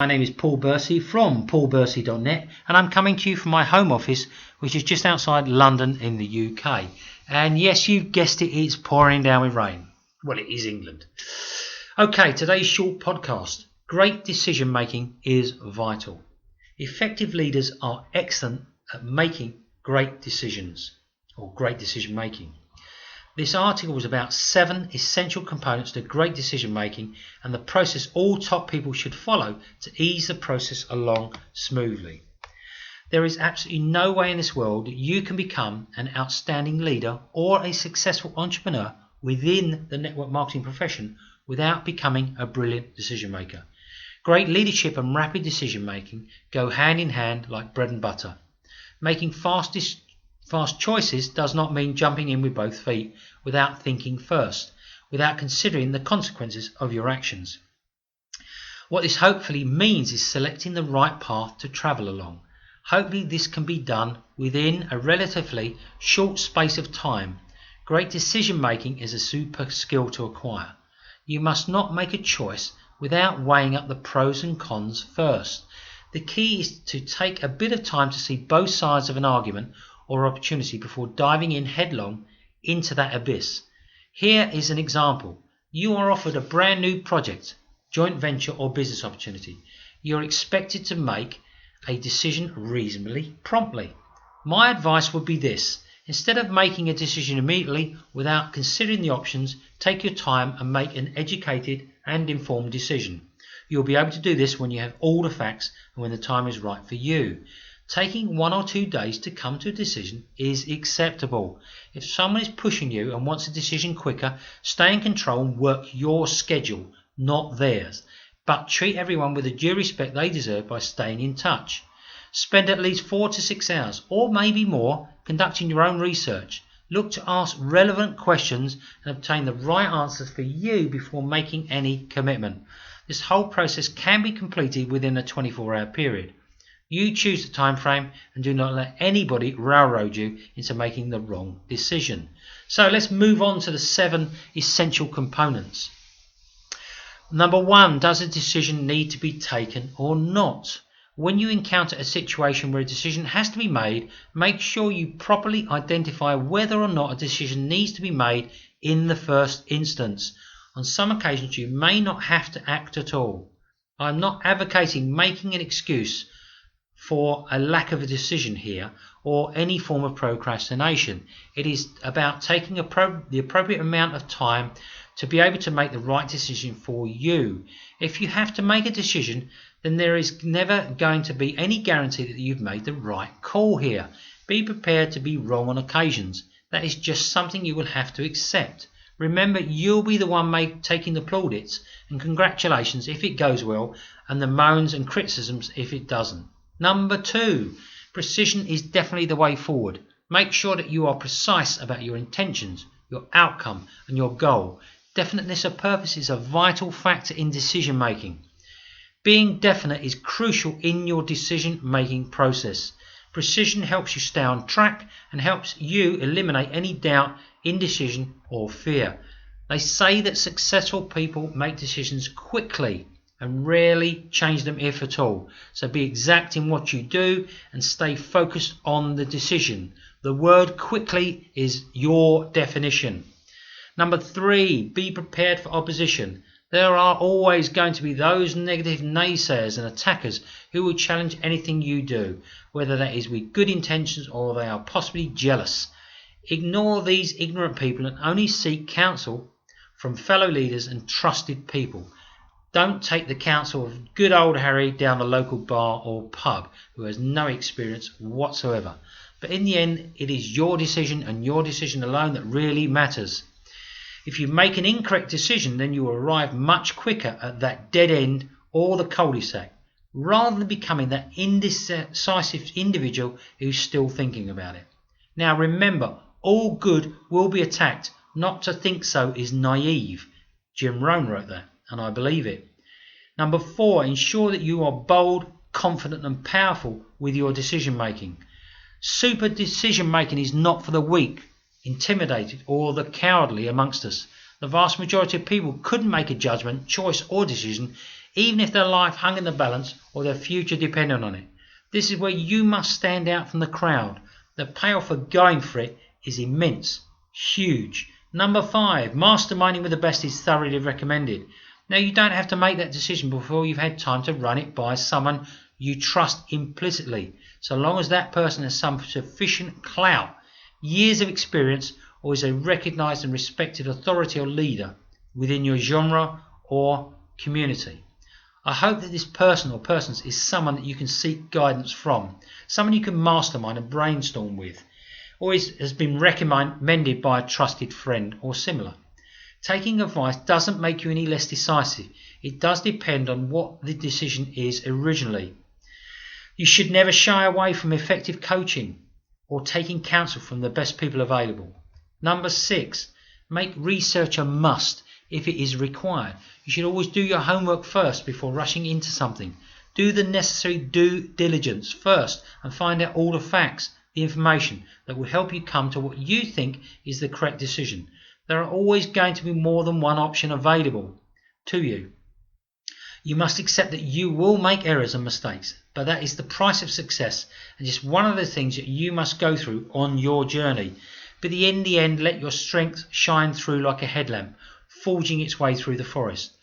My name is Paul Bursey from paulbursey.net, and I'm coming to you from my home office, which is just outside London in the UK. And yes, you guessed it, it's pouring down with rain. Well, it is England. Okay, today's short podcast. Great decision making is vital. Effective leaders are excellent at making great decisions, or great decision making. This article was about 7 essential components to great decision making and the process all top people should follow to ease the process along smoothly. There is absolutely no way in this world that you can become an outstanding leader or a successful entrepreneur within the network marketing profession without becoming a brilliant decision maker. Great leadership and rapid decision making go hand in hand like bread and butter. Making fast choices does not mean jumping in with both feet without thinking first, without considering the consequences of your actions. What this hopefully means is selecting the right path to travel along. Hopefully this can be done within a relatively short space of time. Great decision making is a super skill to acquire. You must not make a choice without weighing up the pros and cons first. The key is to take a bit of time to see both sides of an argument or opportunity before diving in headlong into that abyss. Here is an example. You are offered a brand new project, joint venture or business opportunity. You're expected to make a decision reasonably promptly. My advice would be this. Instead of making a decision immediately without considering the options, take your time and make an educated and informed decision. You'll be able to do this when you have all the facts and when the time is right for you. Taking 1 or 2 days to come to a decision is acceptable. If someone is pushing you and wants a decision quicker, stay in control and work your schedule, not theirs. But treat everyone with the due respect they deserve by staying in touch. Spend at least 4 to 6 hours, or maybe more, conducting your own research. Look to ask relevant questions and obtain the right answers for you before making any commitment. This whole process can be completed within a 24-hour period. You choose the time frame and do not let anybody railroad you into making the wrong decision. So let's move on to the 7 essential components. Number 1, does a decision need to be taken or not? When you encounter a situation where a decision has to be made, make sure you properly identify whether or not a decision needs to be made in the first instance. On some occasions, you may not have to act at all. I'm not advocating making an excuse for a lack of a decision here or any form of procrastination. It is about taking the appropriate amount of time to be able to make the right decision for you. If you have to make a decision, then there is never going to be any guarantee that you've made the right call here. Be prepared to be wrong on occasions. That is just something you will have to accept. Remember, you'll be the one taking the plaudits, and congratulations if it goes well, and the moans and criticisms if it doesn't. Number 2, precision is definitely the way forward. Make sure that you are precise about your intentions, your outcome and your goal. Definiteness of purpose is a vital factor in decision making. Being definite is crucial in your decision making process. Precision helps you stay on track and helps you eliminate any doubt, indecision or fear. They say that successful people make decisions quickly and rarely change them if at all. So be exact in what you do and stay focused on the decision. The word quickly is your definition. Number 3, be prepared for opposition. There are always going to be those negative naysayers and attackers who will challenge anything you do, whether that is with good intentions or they are possibly jealous. Ignore these ignorant people and only seek counsel from fellow leaders and trusted people. Don't take the counsel of good old Harry down the local bar or pub who has no experience whatsoever. But in the end, it is your decision and your decision alone that really matters. If you make an incorrect decision, then you will arrive much quicker at that dead end or the cul-de-sac, rather than becoming that indecisive individual who's still thinking about it. Now remember, all good will be attacked. Not to think so is naive. Jim Rohn wrote that, and I believe it. Number 4, ensure that you are bold, confident and powerful with your decision making. Super decision making is not for the weak, intimidated or the cowardly amongst us. The vast majority of people couldn't make a judgment, choice or decision even if their life hung in the balance or their future depended on it. This is where you must stand out from the crowd. The payoff for going for it is immense, huge. Number 5, masterminding with the best is thoroughly recommended. Now, you don't have to make that decision before you've had time to run it by someone you trust implicitly, so long as that person has some sufficient clout, years of experience, or is a recognised and respected authority or leader within your genre or community. I hope that this person or persons is someone that you can seek guidance from, someone you can mastermind and brainstorm with, or has been recommended by a trusted friend or similar. Taking advice doesn't make you any less decisive. It does depend on what the decision is originally. You should never shy away from effective coaching or taking counsel from the best people available. Number 6, make research a must if it is required. You should always do your homework first before rushing into something. Do the necessary due diligence first and find out all the facts, the information that will help you come to what you think is the correct decision. There are always going to be more than one option available to you. You must accept that you will make errors and mistakes, but that is the price of success and just one of the things that you must go through on your journey. But in the end, let your strength shine through like a headlamp, forging its way through the forest.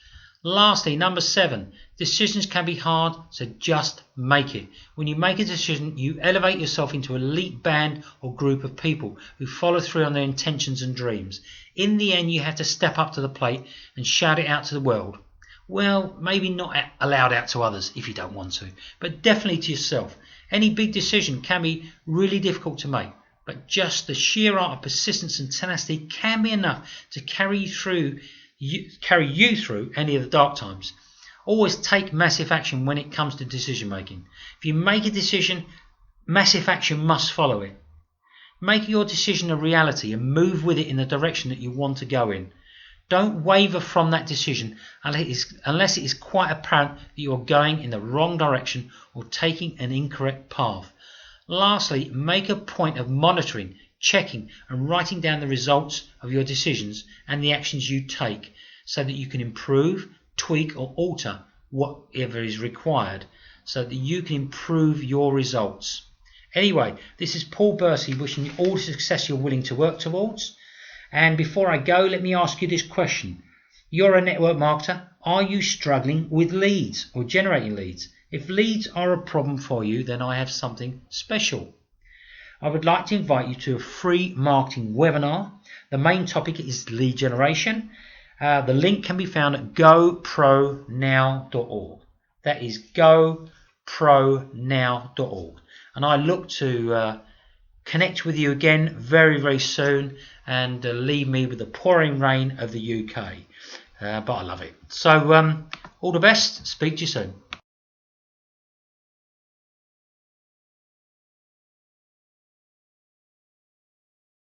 Lastly, number 7, decisions can be hard, so just make it. When you make a decision, you elevate yourself into an elite band or group of people who follow through on their intentions and dreams. In the end, you have to step up to the plate and shout it out to the world. Well, maybe not aloud out to others if you don't want to, but definitely to yourself. Any big decision can be really difficult to make, but just the sheer art of persistence and tenacity can be enough to carry you through any of the dark times. Always take massive action when it comes to decision making. If you make a decision, massive action must follow it. Make your decision a reality and move with it in the direction that you want to go in. Don't waver from that decision unless it is quite apparent that you are going in the wrong direction or taking an incorrect path. Lastly, make a point of monitoring, checking and writing down the results of your decisions and the actions you take so that you can improve, tweak or alter whatever is required so that you can improve your results. Anyway, this is Paul Bursey wishing you all the success you're willing to work towards. And before I go, let me ask you this question. You're a network marketer. Are you struggling with leads or generating leads? If leads are a problem for you, then I have something special. I would like to invite you to a free marketing webinar. The main topic is lead generation. The link can be found at gopronow.org. That is gopronow.org. And I look to connect with you again very, very soon and leave me with the pouring rain of the UK. But I love it. So all the best. Speak to you soon.